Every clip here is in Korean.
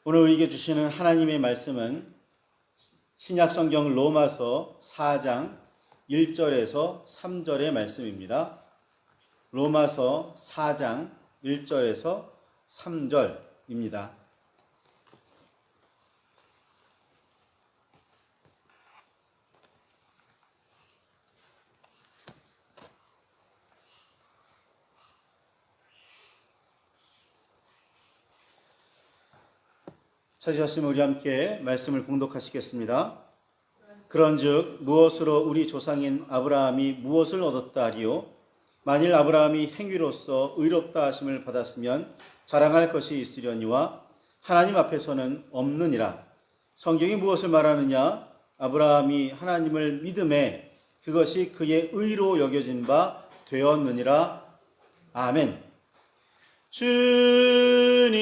오늘 우리에게 주시는 하나님의 말씀은 신약성경 로마서 4장 1절에서 3절의 말씀입니다. 로마서 4장 1절에서 3절입니다. 찾으셨으면 우리 함께 말씀을 봉독하시겠습니다. 그런즉 무엇으로 우리 조상인 아브라함이 무엇을 얻었다 하리요? 만일 아브라함이 행위로서 의롭다 하심을 받았으면 자랑할 것이 있으려니와 하나님 앞에서는 없느니라. 성경이 무엇을 말하느냐? 아브라함이 하나님을 믿음에 그것이 그의 의로 여겨진 바 되었느니라. 아멘. 주님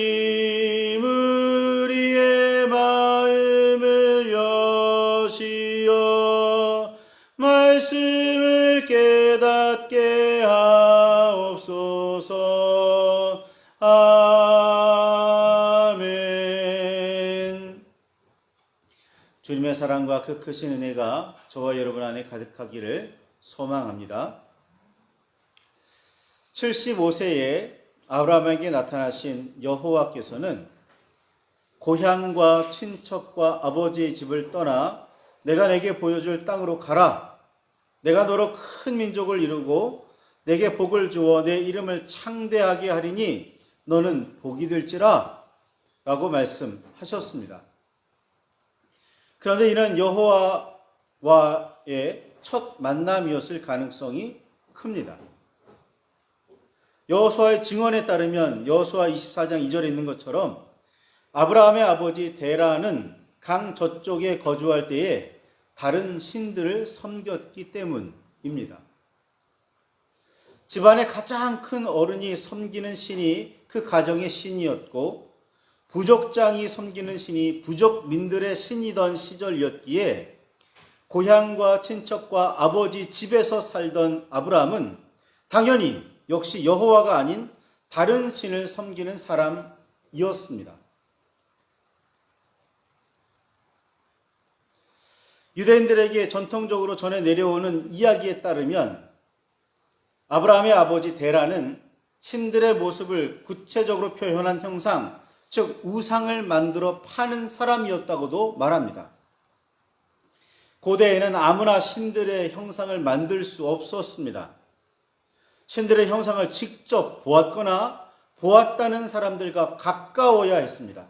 우리의 마음을 여시어 말씀을 깨닫게 하옵소서. 아멘. 주님의 사랑과 그 크신 은혜가 저와 여러분 안에 가득하기를 소망합니다. 75세에 아브라함에게 나타나신 여호와께서는 고향과 친척과 아버지의 집을 떠나 내가 내게 보여줄 땅으로 가라. 내가 너로 큰 민족을 이루고 내게 복을 주어 내 이름을 창대하게 하리니 너는 복이 될지라 라고 말씀하셨습니다. 그런데 이는 여호와와의 첫 만남이었을 가능성이 큽니다. 여호수아의 증언에 따르면 여호수아 24장 2절에 있는 것처럼 아브라함의 아버지 데라는 강 저쪽에 거주할 때에 다른 신들을 섬겼기 때문입니다. 집안의 가장 큰 어른이 섬기는 신이 그 가정의 신이었고 부족장이 섬기는 신이 부족민들의 신이던 시절이었기에 고향과 친척과 아버지 집에서 살던 아브라함은 당연히 역시 여호와가 아닌 다른 신을 섬기는 사람이었습니다. 유대인들에게 전통적으로 전해 내려오는 이야기에 따르면 아브라함의 아버지 데라는 신들의 모습을 구체적으로 표현한 형상, 즉 우상을 만들어 파는 사람이었다고도 말합니다. 고대에는 아무나 신들의 형상을 만들 수 없었습니다. 신들의 형상을 직접 보았거나 보았다는 사람들과 가까워야 했습니다.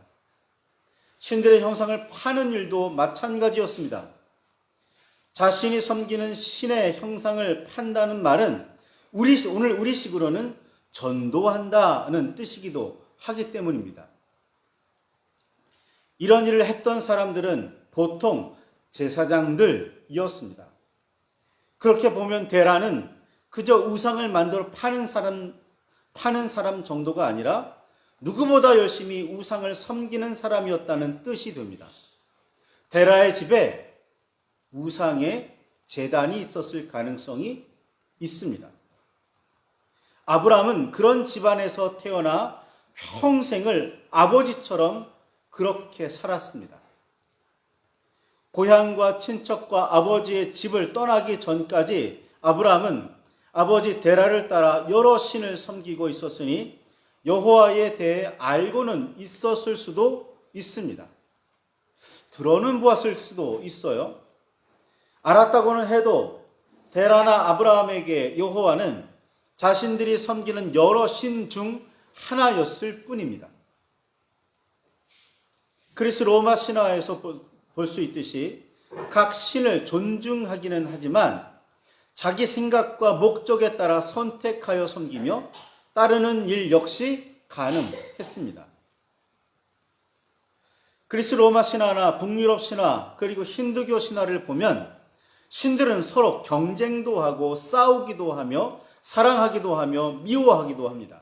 신들의 형상을 파는 일도 마찬가지였습니다. 자신이 섬기는 신의 형상을 판다는 말은 오늘 우리식으로는 전도한다는 뜻이기도 하기 때문입니다. 이런 일을 했던 사람들은 보통 제사장들이었습니다. 그렇게 보면 데라는 그저 우상을 만들어 파는 사람 정도가 아니라 누구보다 열심히 우상을 섬기는 사람이었다는 뜻이 됩니다. 데라의 집에 우상의 제단이 있었을 가능성이 있습니다. 아브라함은 그런 집안에서 태어나 평생을 아버지처럼 그렇게 살았습니다. 고향과 친척과 아버지의 집을 떠나기 전까지 아브라함은 아버지 데라를 따라 여러 신을 섬기고 있었으니 여호와에 대해 알고는 있었을 수도 있습니다. 들어는 보았을 수도 있어요. 알았다고는 해도 데라나 아브라함에게 여호와는 자신들이 섬기는 여러 신 중 하나였을 뿐입니다. 그리스 로마 신화에서 볼 수 있듯이 각 신을 존중하기는 하지만 자기 생각과 목적에 따라 선택하여 섬기며 따르는 일 역시 가능했습니다. 그리스 로마 신화나 북유럽 신화 그리고 힌두교 신화를 보면 신들은 서로 경쟁도 하고 싸우기도 하며 사랑하기도 하며 미워하기도 합니다.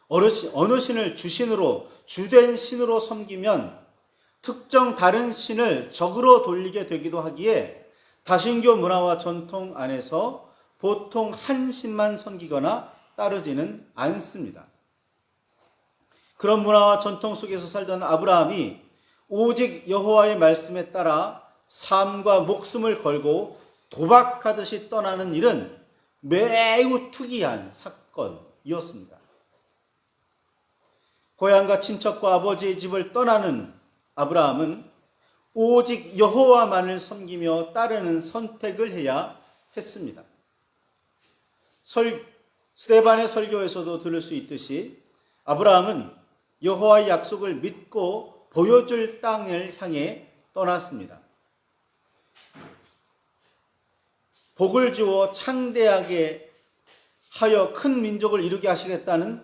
어느 신을 주신으로 주된 신으로 섬기면 특정 다른 신을 적으로 돌리게 되기도 하기에 다신교 문화와 전통 안에서 보통 한 신만 섬기거나 따르지는 않습니다. 그런 문화와 전통 속에서 살던 아브라함이 오직 여호와의 말씀에 따라 삶과 목숨을 걸고 도박하듯이 떠나는 일은 매우 특이한 사건이었습니다. 고향과 친척과 아버지의 집을 떠나는 아브라함은 오직 여호와만을 섬기며 따르는 선택을 해야 했습니다. 스데반의 설교에서도 들을 수 있듯이 아브라함은 여호와의 약속을 믿고 보여줄 땅을 향해 떠났습니다. 복을 주어 창대하게 하여 큰 민족을 이루게 하시겠다는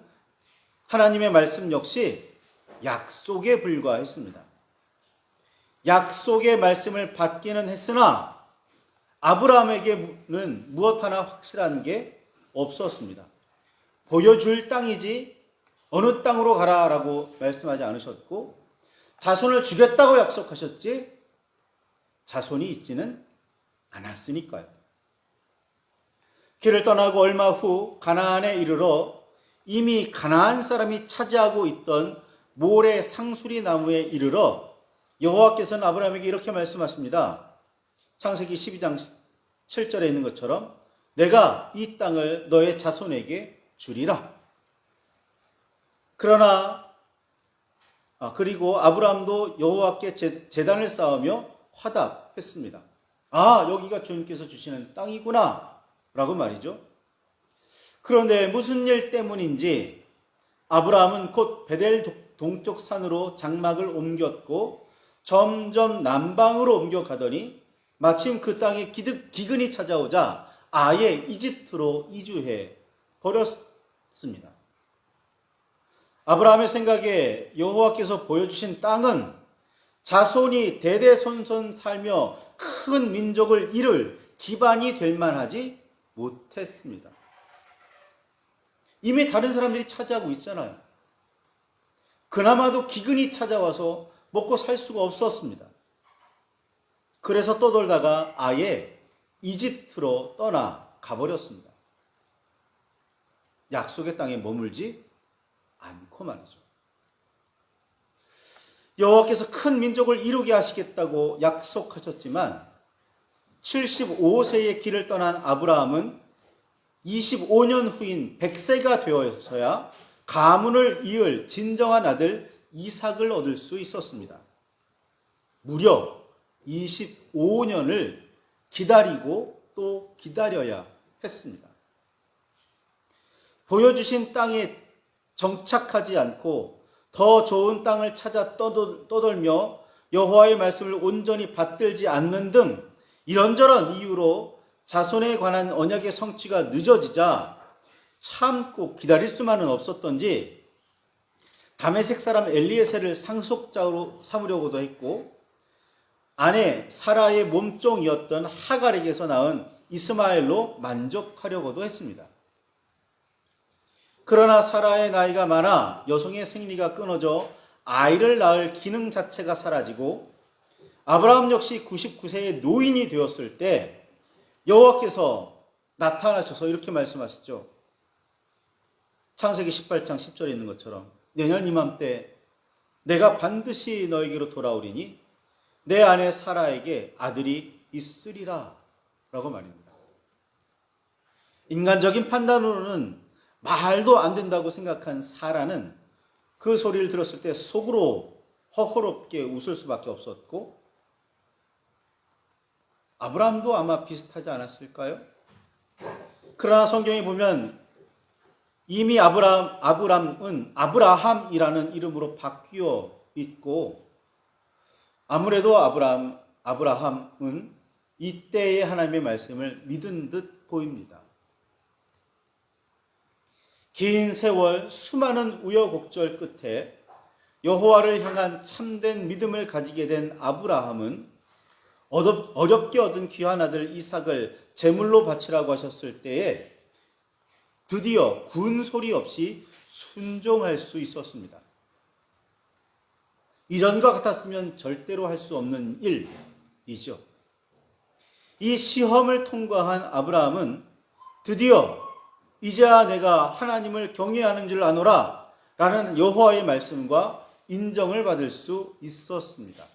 하나님의 말씀 역시 약속에 불과했습니다. 약속의 말씀을 받기는 했으나 아브라함에게는 무엇 하나 확실한 게 없었습니다. 보여줄 땅이지 어느 땅으로 가라라고 말씀하지 않으셨고, 자손을 주겠다고 약속하셨지 자손이 있지는 않았으니까요. 길을 떠나고 얼마 후 가나안에 이르러 이미 가나안 사람이 차지하고 있던 모래 상수리 나무에 이르러 여호와께서는 아브라함에게 이렇게 말씀하십니다. 창세기 12장 7절에 있는 것처럼 내가 이 땅을 너의 자손에게 주리라. 그리고 아브라함도 여호와께 제단을 쌓으며 화답했습니다. 여기가 주님께서 주시는 땅이구나 라고 말이죠. 그런데 무슨 일 때문인지 아브라함은 곧 베델 동쪽 산으로 장막을 옮겼고 점점 남방으로 옮겨가더니 마침 그 땅에 기근이 찾아오자 아예 이집트로 이주해 버렸습니다. 아브라함의 생각에 여호와께서 보여주신 땅은 자손이 대대손손 살며 큰 민족을 이룰 기반이 될 만하지 못했습니다. 이미 다른 사람들이 차지하고 있잖아요. 그나마도 기근이 찾아와서 먹고 살 수가 없었습니다. 그래서 떠돌다가 아예 이집트로 떠나가 버렸습니다. 약속의 땅에 머물지 않고 말이죠. 여호와께서 큰 민족을 이루게 하시겠다고 약속하셨지만 75세의 길을 떠난 아브라함은 25년 후인 100세가 되어서야 가문을 이을 진정한 아들 이삭을 얻을 수 있었습니다. 무려 25년을 기다리고 또 기다려야 했습니다. 보여주신 땅에 정착하지 않고 더 좋은 땅을 찾아 떠돌며 여호와의 말씀을 온전히 받들지 않는 등 이런저런 이유로 자손에 관한 언약의 성취가 늦어지자 참고 기다릴 수만은 없었던지 다메섹 사람 엘리에셀을 상속자로 삼으려고도 했고 아내 사라의 몸종이었던 하갈에게서 낳은 이스마엘로 만족하려고도 했습니다. 그러나 사라의 나이가 많아 여성의 생리가 끊어져 아이를 낳을 기능 자체가 사라지고 아브라함 역시 99세의 노인이 되었을 때 여호와께서 나타나셔서 이렇게 말씀하시죠. 창세기 18장 10절에 있는 것처럼 내년 이맘때 내가 반드시 너에게로 돌아오리니 내 아내 사라에게 아들이 있으리라 라고 말입니다. 인간적인 판단으로는 말도 안 된다고 생각한 사라는 그 소리를 들었을 때 속으로 허허롭게 웃을 수밖에 없었고 아브라함도 아마 비슷하지 않았을까요? 그러나 성경에 보면 이미 아브람은 아브라함이라는 이름으로 바뀌어 있고 아무래도 아브라함은 이때의 하나님의 말씀을 믿은 듯 보입니다. 긴 세월 수많은 우여곡절 끝에 여호와를 향한 참된 믿음을 가지게 된 아브라함은 어렵게 얻은 귀한 아들 이삭을 제물로 바치라고 하셨을 때에 드디어 군소리 없이 순종할 수 있었습니다. 이전과 같았으면 절대로 할 수 없는 일이죠. 이 시험을 통과한 아브라함은 드디어 이제야 내가 하나님을 경외하는 줄 아노라 라는 여호와의 말씀과 인정을 받을 수 있었습니다.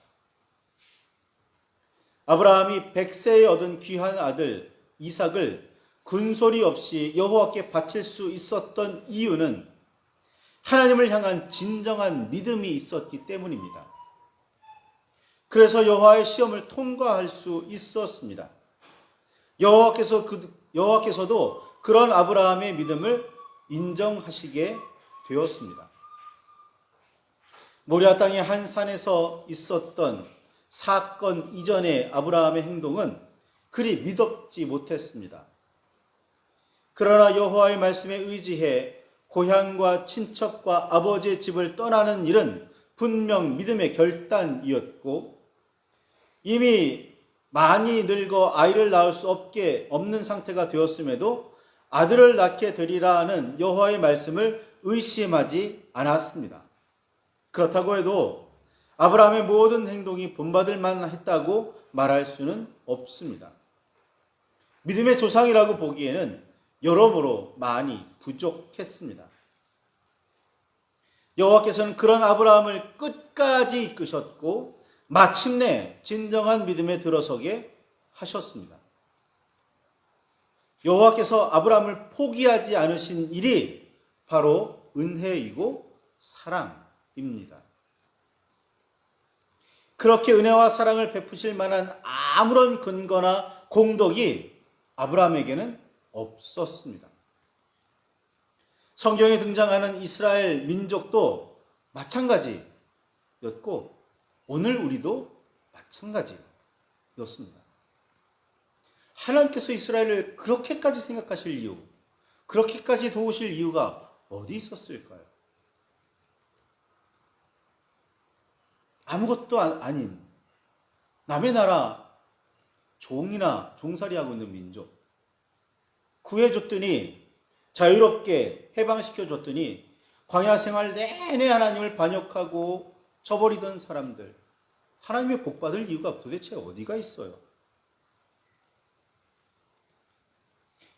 아브라함이 100세에 얻은 귀한 아들 이삭을 군소리 없이 여호와께 바칠 수 있었던 이유는 하나님을 향한 진정한 믿음이 있었기 때문입니다. 그래서 여호와의 시험을 통과할 수 있었습니다. 여호와께서도 그런 아브라함의 믿음을 인정하시게 되었습니다. 모리아 땅의 한 산에서 있었던 사건 이전의 아브라함의 행동은 그리 믿었지 못했습니다. 그러나 여호와의 말씀에 의지해 고향과 친척과 아버지의 집을 떠나는 일은 분명 믿음의 결단이었고, 이미 많이 늙어 아이를 낳을 수 없는 상태가 되었음에도 아들을 낳게 되리라는 여호와의 말씀을 의심하지 않았습니다. 그렇다고 해도 아브라함의 모든 행동이 본받을 만했다고 말할 수는 없습니다. 믿음의 조상이라고 보기에는 여러모로 많이 부족했습니다. 여호와께서는 그런 아브라함을 끝까지 이끄셨고 마침내 진정한 믿음에 들어서게 하셨습니다. 여호와께서 아브라함을 포기하지 않으신 일이 바로 은혜이고 사랑입니다. 그렇게 은혜와 사랑을 베푸실 만한 아무런 근거나 공덕이 아브라함에게는 없었습니다. 성경에 등장하는 이스라엘 민족도 마찬가지였고 오늘 우리도 마찬가지였습니다. 하나님께서 이스라엘을 그렇게까지 생각하실 이유, 그렇게까지 도우실 이유가 어디 있었을까요? 아무것도 아닌 남의 나라 종이나 종살이하고 있는 민족 구해줬더니, 자유롭게 해방시켜줬더니 광야 생활 내내 하나님을 반역하고 저버리던 사람들, 하나님의 복받을 이유가 도대체 어디가 있어요?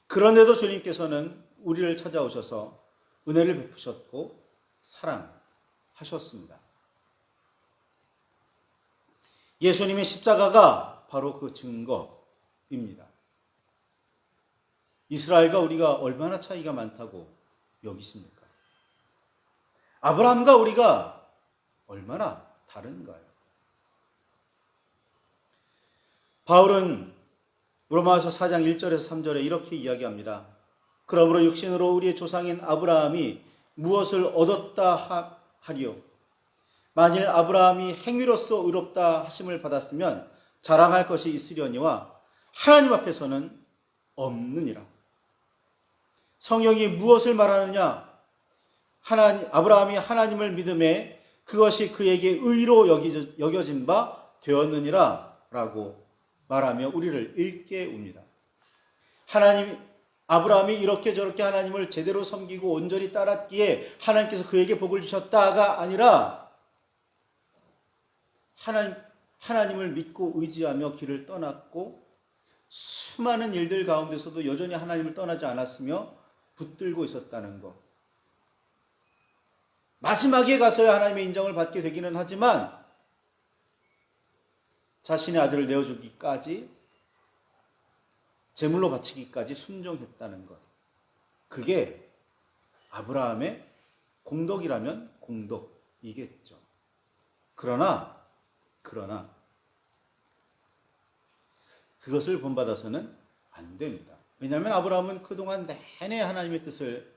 그런데도 주님께서는 우리를 찾아오셔서 은혜를 베푸셨고 사랑하셨습니다. 예수님의 십자가가 바로 그 증거입니다. 이스라엘과 우리가 얼마나 차이가 많다고 여기십니까? 아브라함과 우리가 얼마나 다른가요? 바울은 로마서 4장 1절에서 3절에 이렇게 이야기합니다. 그러므로 육신으로 우리의 조상인 아브라함이 무엇을 얻었다 하리요? 만일 아브라함이 행위로서 의롭다 하심을 받았으면 자랑할 것이 있으려니와 하나님 앞에서는 없느니라. 성경이 무엇을 말하느냐? 아브라함이 하나님을 믿음에 그것이 그에게 의로 여겨진 바 되었느니라 라고 말하며 우리를 일깨웁니다. 아브라함이 이렇게 저렇게 하나님을 제대로 섬기고 온전히 따랐기에 하나님께서 그에게 복을 주셨다가 아니라 하나님을 믿고 의지하며 길을 떠났고 수많은 일들 가운데서도 여전히 하나님을 떠나지 않았으며 붙들고 있었다는 것. 마지막에 가서야 하나님의 인정을 받게 되기는 하지만 자신의 아들을 내어주기까지, 제물로 바치기까지 순종했다는 것. 그게 아브라함의 공덕이라면 공덕이겠죠. 그러나 그것을 본받아서는 안 됩니다. 왜냐하면 아브라함은 그동안 내내 하나님의 뜻을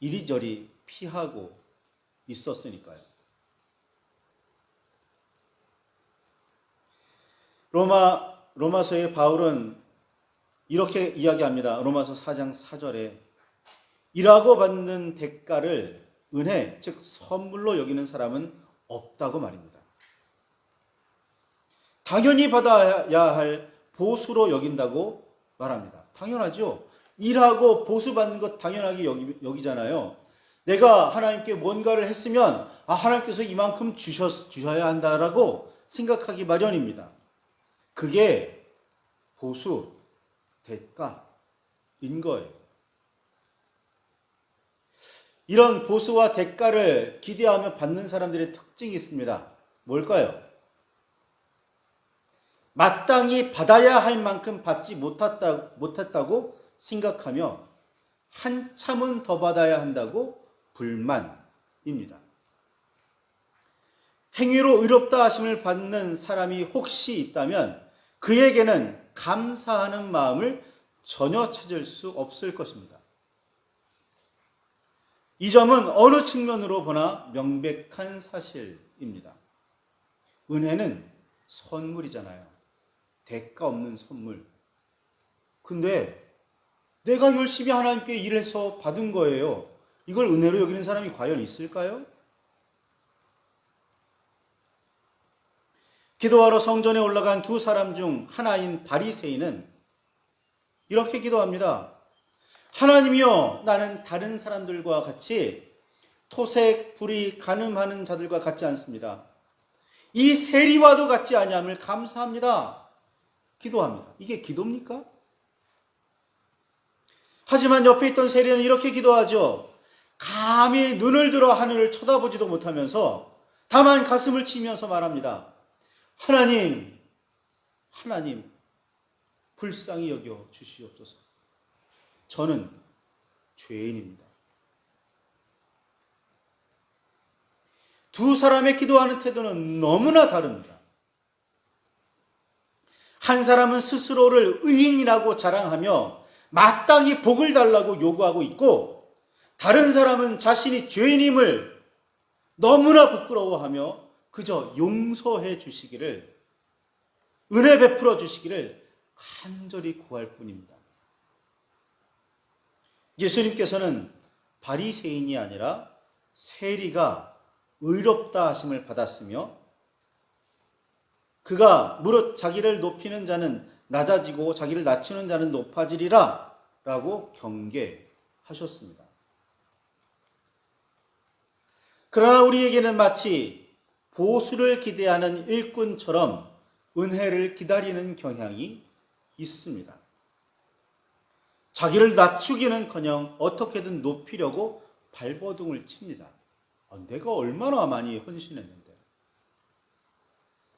이리저리 피하고 있었으니까요. 로마서의 바울은 이렇게 이야기합니다. 로마서 4장 4절에 일하고 받는 대가를 은혜, 즉 선물로 여기는 사람은 없다고 말입니다. 당연히 받아야 할 보수로 여긴다고 말합니다. 당연하죠. 일하고 보수받는 것 당연하게 여기잖아요. 내가 하나님께 뭔가를 했으면 하나님께서 이만큼 주셔야 한다라고 생각하기 마련입니다. 그게 보수, 대가인 거예요. 이런 보수와 대가를 기대하며 받는 사람들의 특징이 있습니다. 뭘까요? 마땅히 받아야 할 만큼 받지 못했다고 생각하며 한참은 더 받아야 한다고 불만입니다. 행위로 의롭다 하심을 받는 사람이 혹시 있다면 그에게는 감사하는 마음을 전혀 찾을 수 없을 것입니다. 이 점은 어느 측면으로 보나 명백한 사실입니다. 은혜는 선물이잖아요. 대가 없는 선물. 근데 내가 열심히 하나님께 일해서 받은 거예요. 이걸 은혜로 여기는 사람이 과연 있을까요? 기도하러 성전에 올라간 두 사람 중 하나인 바리새인은 이렇게 기도합니다. 하나님이여, 나는 다른 사람들과 같이 토색, 불의, 간음하는 자들과 같지 않습니다. 이 세리와도 같지 아니함을 감사합니다. 기도합니다. 이게 기도입니까? 하지만 옆에 있던 세리는 이렇게 기도하죠. 감히 눈을 들어 하늘을 쳐다보지도 못하면서 다만 가슴을 치면서 말합니다. 하나님, 불쌍히 여겨 주시옵소서. 저는 죄인입니다. 두 사람의 기도하는 태도는 너무나 다릅니다. 한 사람은 스스로를 의인이라고 자랑하며 마땅히 복을 달라고 요구하고 있고, 다른 사람은 자신이 죄인임을 너무나 부끄러워하며 그저 용서해 주시기를, 은혜 베풀어 주시기를 간절히 구할 뿐입니다. 예수님께서는 바리새인이 아니라 세리가 의롭다 하심을 받았으며, 그가 무릇 자기를 높이는 자는 낮아지고 자기를 낮추는 자는 높아지리라 라고 경계하셨습니다. 그러나 우리에게는 마치 보수를 기대하는 일꾼처럼 은혜를 기다리는 경향이 있습니다. 자기를 낮추기는커녕 어떻게든 높이려고 발버둥을 칩니다. 내가 얼마나 많이 헌신했는데,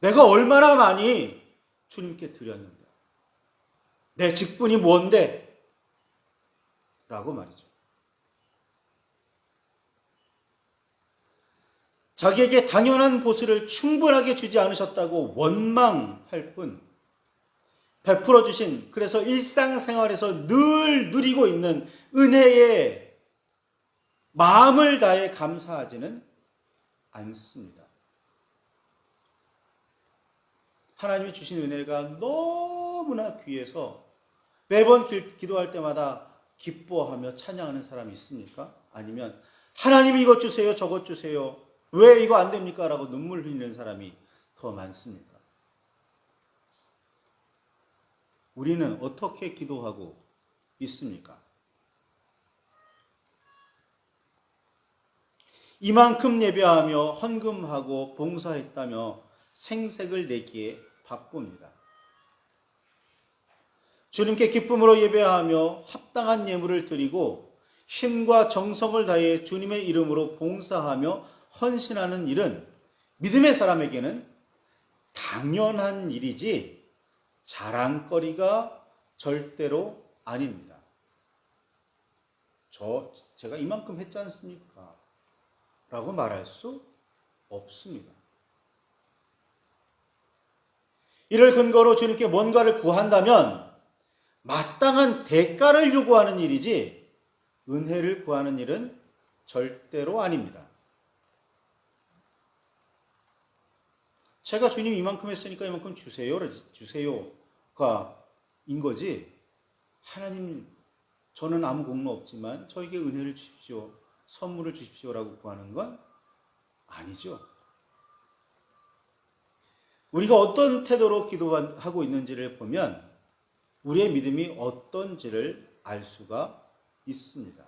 내가 얼마나 많이 주님께 드렸는데, 내 직분이 뭔데? 라고 말이죠. 자기에게 당연한 보수를 충분하게 주지 않으셨다고 원망할 뿐, 베풀어 주신, 그래서 일상생활에서 늘 누리고 있는 은혜에 마음을 다해 감사하지는 않습니다. 하나님이 주신 은혜가 너무나 귀해서 매번 기도할 때마다 기뻐하며 찬양하는 사람이 있습니까? 아니면 하나님이 이것 주세요, 저것 주세요, 왜 이거 안 됩니까? 라고 눈물 흘리는 사람이 더 많습니까? 우리는 어떻게 기도하고 있습니까? 이만큼 예배하며 헌금하고 봉사했다며 생색을 내기에 바쁩니다. 주님께 기쁨으로 예배하며 합당한 예물을 드리고 힘과 정성을 다해 주님의 이름으로 봉사하며 헌신하는 일은 믿음의 사람에게는 당연한 일이지 자랑거리가 절대로 아닙니다. 제가 이만큼 했지 않습니까? 라고 말할 수 없습니다. 이를 근거로 주님께 뭔가를 구한다면 마땅한 대가를 요구하는 일이지 은혜를 구하는 일은 절대로 아닙니다. 제가 주님 이만큼 했으니까 이만큼 주세요가 인 거지, 하나님 저는 아무 공로 없지만 저에게 은혜를 주십시오, 선물을 주십시오라고 구하는 건 아니죠. 우리가 어떤 태도로 기도하고 있는지를 보면 우리의 믿음이 어떤지를 알 수가 있습니다.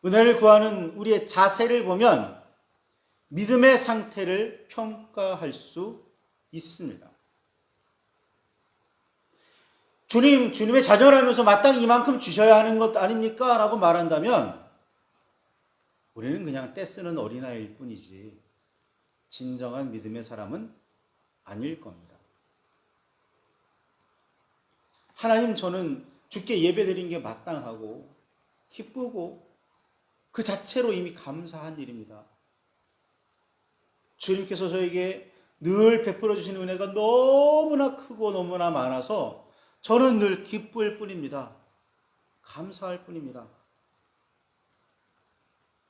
은혜를 구하는 우리의 자세를 보면 믿음의 상태를 평가할 수 있습니다. 주님의 자녀라면서 마땅히 이만큼 주셔야 하는 것 아닙니까? 라고 말한다면 우리는 그냥 떼쓰는 어린아이일 뿐이지 진정한 믿음의 사람은 아닐 겁니다. 하나님, 저는 주께 예배드린 게 마땅하고 기쁘고 그 자체로 이미 감사한 일입니다. 주님께서 저에게 늘 베풀어 주시는 은혜가 너무나 크고 너무나 많아서 저는 늘 기쁠 뿐입니다. 감사할 뿐입니다.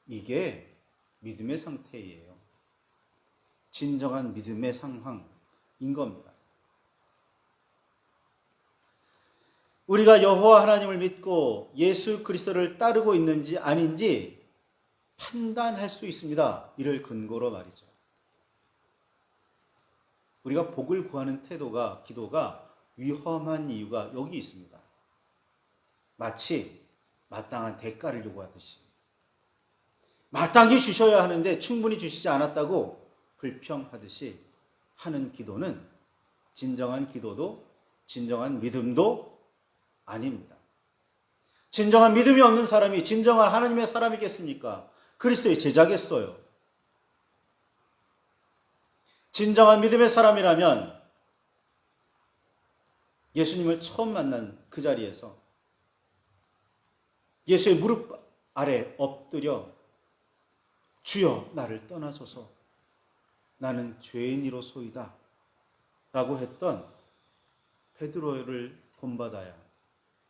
이게 믿음의 상태예요. 진정한 믿음의 상황인 겁니다. 우리가 여호와 하나님을 믿고 예수 그리스도를 따르고 있는지 아닌지 판단할 수 있습니다. 이를 근거로 말이죠. 우리가 복을 구하는 태도가, 기도가 위험한 이유가 여기 있습니다. 마치 마땅한 대가를 요구하듯이 마땅히 주셔야 하는데 충분히 주시지 않았다고 불평하듯이 하는 기도는 진정한 기도도 진정한 믿음도 아닙니다. 진정한 믿음이 없는 사람이 진정한 하나님의 사람이겠습니까? 그리스도의 제자겠어요. 진정한 믿음의 사람이라면 예수님을 처음 만난 그 자리에서 예수의 무릎 아래 엎드려 주여 나를 떠나소서 나는 죄인이로소이다 라고 했던 베드로를 본받아야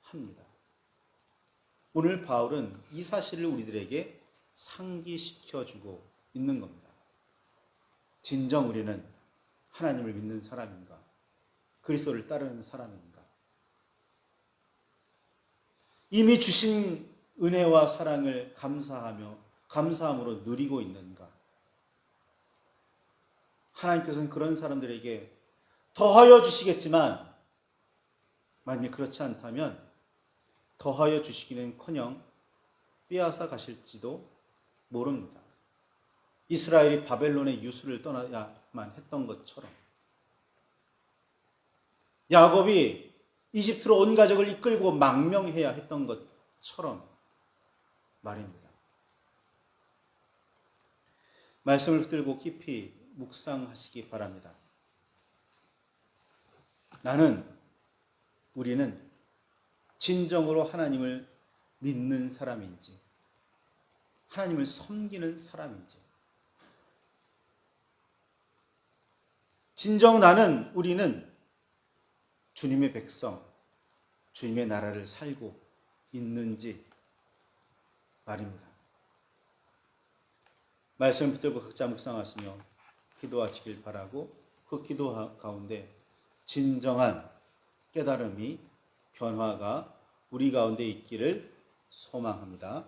합니다. 오늘 바울은 이 사실을 우리들에게 상기시켜주고 있는 겁니다. 진정 우리는 하나님을 믿는 사람인가? 그리스도를 따르는 사람인가? 이미 주신 은혜와 사랑을 감사함으로 누리고 있는가? 하나님께서는 그런 사람들에게 더하여 주시겠지만 만약 그렇지 않다면 더하여 주시기는커녕 빼앗아 가실지도 모릅니다. 이스라엘이 바벨론의 유수를 떠나야만 했던 것처럼 야곱이 이집트로 온 가족을 이끌고 망명해야 했던 것처럼 말입니다. 말씀을 붙들고 깊이 묵상하시기 바랍니다. 우리는 진정으로 하나님을 믿는 사람인지 하나님을 섬기는 사람인지 진정 우리는 주님의 백성, 주님의 나라를 살고 있는지 말입니다. 말씀 붙들고 각자 묵상하시며 기도하시길 바라고 그 기도 가운데 진정한 깨달음이 변화가 우리 가운데 있기를 소망합니다.